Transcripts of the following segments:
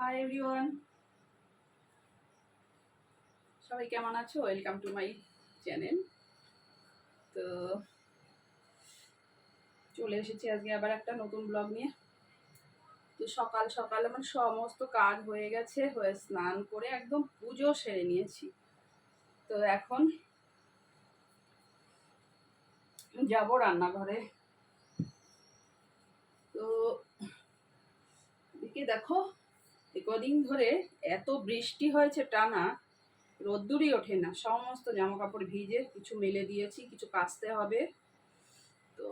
Hi everyone, সবাই কেমন আছো? Welcome to my channel. তো চলে এসেছি আজকে আবার একটা নতুন ব্লগ নিয়ে। তো সকাল সকাল আমার সমস্ত কাজ হয়ে গেছে, হয়ে স্নান করে একদম পুজো সেরে নিয়েছি। তো এখন যাব রান্নাঘরে। তো এদিকে দেখো, কদিন ধরে এত বৃষ্টি হয়েছে টানা, রোদ্দুরই ওঠে না। সমস্ত জামা কাপড় ভিজে, কিছু মেলে দিয়েছি, কিছু কাচতে হবে। তো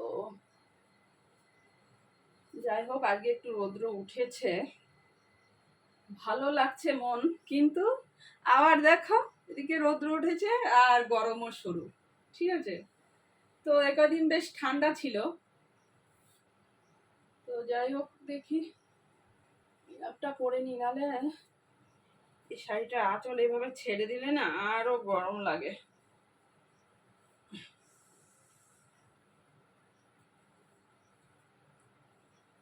যাই হোক, আজকে একটু রৌদ্র উঠেছে, ভালো লাগছে মন। কিন্তু আবার দেখো, এদিকে রৌদ্র উঠেছে আর গরমও শুরু। ঠিক আছে, তো একদিন বেশ ঠান্ডা ছিল। তো যাই হোক, দেখি একটা পরে নি, নালে এই শাড়িটা আঁচল এভাবে ছেড়ে দিলে না আরো গরম লাগে।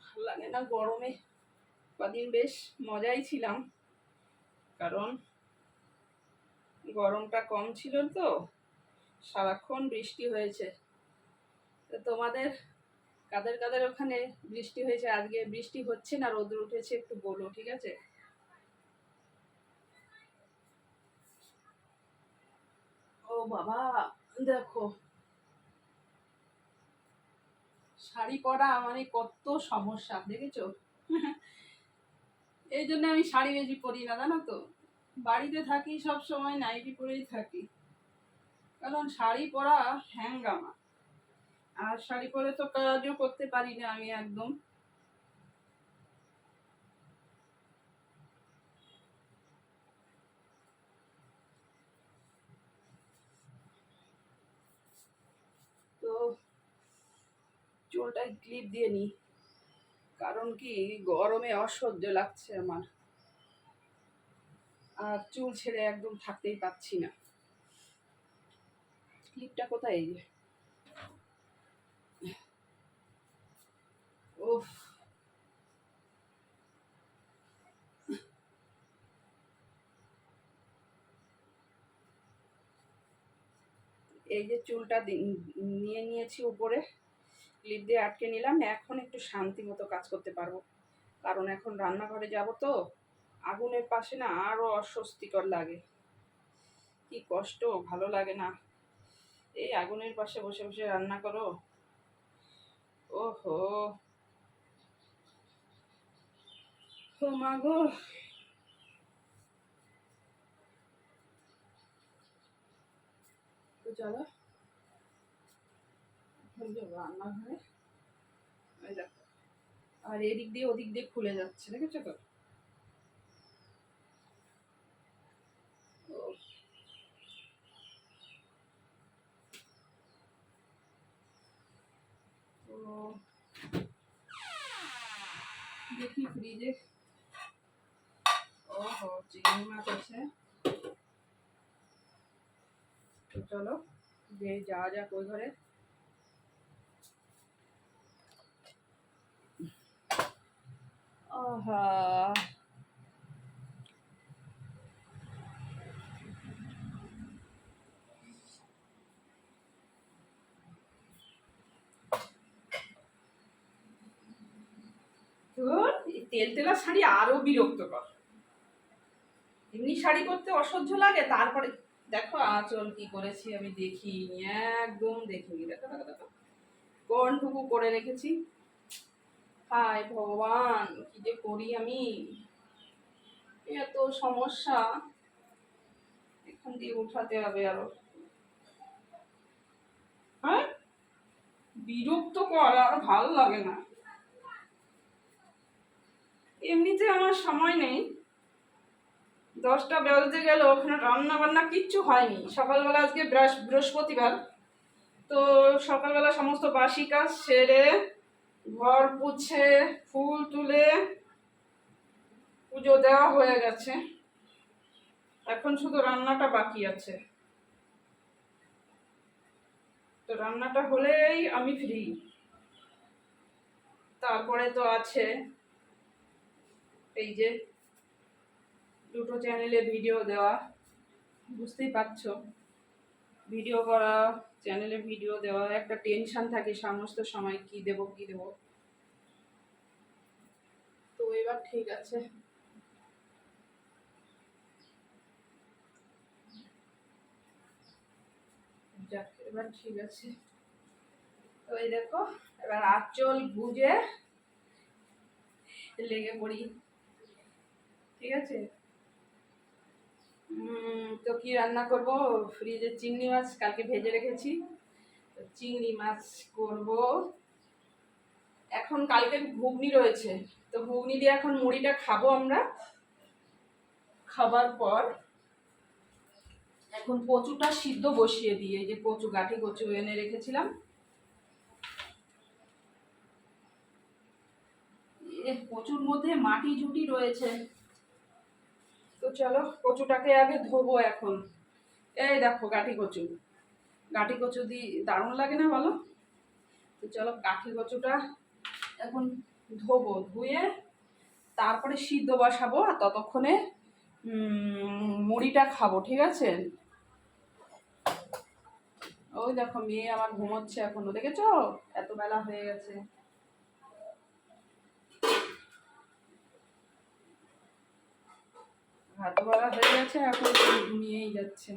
ভালো লাগে না গরমে। কদিন বেশ মজাই ছিলাম, কারণ গরমটা কম ছিল, তো সারাক্ষণ বৃষ্টি হয়েছে। তো তোমাদের কাদের কাদের ওখানে বৃষ্টি হয়েছে? আজকে বৃষ্টি হচ্ছে না রোদ উঠেছে, একটু বলো, ঠিক আছে? ও বাবা, দেখো, শাড়ি পরা মানে কত সমস্যা, দেখেছো? এই জন্য আমি শাড়ি বেশি পরি না, জানো তো। বাড়িতে থাকি সব সময় নাইটি পরেই থাকি, কারণ শাড়ি পরা হ্যাঙ্গামা। আর শাড়ি পরে তো কাজও করতে পারি না আমি একদম। তো চুলটায় ক্লিপ দিয়ে নি, কারণ কি গরমে অসহ্য লাগছে আমার, আর চুল ছেড়ে একদম থাকতেই পাচ্ছি না। ক্লিপটা কোথায়? এই যে, উফ, এই যে চুলটা নিয়ে নিয়েছি উপরে, ক্লিপ দিয়ে আটকে নিলাম। এখন একটু শান্তি মতো কাজ করতে পারবো, কারণ এখন রান্নাঘরে যাব। তো আগুনের পাশে না আরো অস্বস্তিকর লাগে, কি কষ্ট, ভালো লাগে না। এই আগুনের পাশে বসে বসে রান্না করো, ওহো, ও মা গো। তো চলো রান্নাঘরে। ওই দেখো, আর এদিক দিয়ে ওদিক দিয়ে খুলে যাচ্ছে, দেখেছো তো? তো দেখি ফ্রিজে, ওহো, চিংড়ি মাছ আছে। তো চলো যে যাওয়া যাক ওই ঘরে। আহা, তেল তেলা শাড়ি আরো বিরক্তকর। এমনি শাড়ি পরতে অসহ্য লাগে, তারপরে দেখো আঁচল কি করেছি আমি, দেখিনি, একদম দেখিনি। দেখো দেখো দেখো, কোনটুকু করে রেখেছি। হায় ভগবান, কি যে করি আমি, এত সমস্যা। এখান দিয়ে উঠাতে হবে আরো। হ্যাঁ, বিরক্ত কর, আর ভালো লাগে না। এমনিতে আমার সময় নেই, 10টা বেজতে গেল, ওখানে রান্না বান্না কিচ্ছু হয়নি। সকালবেলা আজকে বৃহস্পতিবার, তো সকালবেলা সমস্ত বাসি কাজ সেরে, ঘর পুছে, ফুল তুলে পুজো দেওয়া হয়ে গেছে। এখন শুধু রান্নাটা বাকি আছে। তো রান্নাটা হলেই আমি ফ্রি। তারপরে তো আছে এই যে দুটো চ্যানেলে ভিডিও দেওয়া, বুঝতেই পারছো, ভিডিও করা, চ্যানেলে ভিডিও দেওয়া, একটা টেনশন থাকে সমস্ত সময় কি দেব কি দেব। তো এবার ঠিক আছে। যাক, এবার ঠিক আছে। তো এই দেখো, এবার আঁচল বুঝে লেগে পড়ি, ঠিক আছে। তো কি রান্না করব, ফ্রিজে চিংড়ি মাছ কালকে ভেজে রেখেছি, তো চিংড়ি মাছ করব এখন। কালকের ঘুগনি রয়েছে, তো ঘুগনি দিয়ে এখন মুড়িটা খাবো আমরা। খাবার পর এখন কচুটা সিদ্ধ বসিয়ে দিয়ে, এই যে কচু, গাঠি কচু এনে রেখেছিলাম, কচুর মধ্যে মাটি ঝুটি রয়েছে। তো চলো কচুটাকে আগে ধোবো এখন। এই দেখো গাঠি কচু, গাঠি কচু দিয়ে দারুণ লাগে না বলো? তো চলো গাঠি কচুটা এখন ধোবো, ধুয়ে তারপরে সিদ্ধ বসাবো, আর ততক্ষণে মুড়িটা খাবো, ঠিক আছে। ওই দেখো মেয়ে আমার ঘুমোচ্ছে এখনো, দেখেছো এত বেলা হয়ে গেছে। এত বেলা হয়ে গেছে এখন ঘুমিয়েই যাচ্ছে।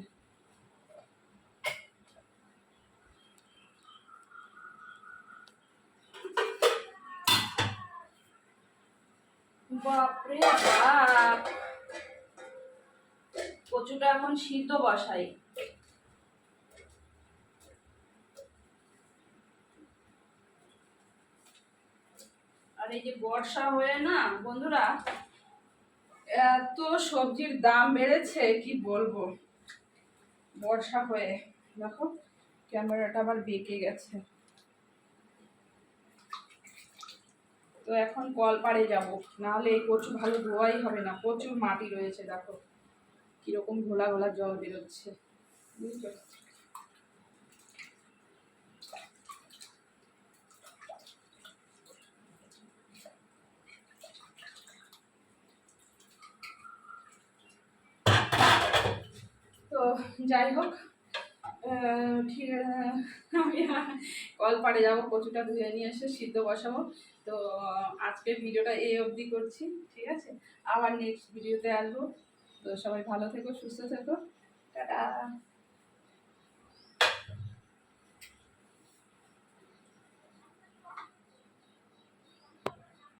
বাপরে বাপ, কচুটা এখন সিদ্ধ বসাই। আর এই যে বর্ষা হয়ে না বন্ধুরা, এত সবজির দাম বেড়েছে কি বলবো। বর্ষা হয়ে দেখো ক্যামেরাটা আবার বেঁকে গেছে। তো এখন কলপাড়ে যাব, নাহলে এই কচু ভালো ধোয়াই হবে না, প্রচুর মাটি রয়েছে, দেখো কিরকম ঘোলা ঘোলা জল বেরোচ্ছে, বুঝছো। তো যাই হোক, ঠিক আছে, আমি কলপাড়ে যাবো, কচুটা ধুয়ে নিয়ে এসে সিদ্ধ বসাবো। তো আজকের ভিডিওটা এই অবধি করছি, ঠিক আছে। আবার নেক্সট ভিডিওতে আসবো। তো সবাই ভালো থেকো, সুস্থ থেকো, টাটা।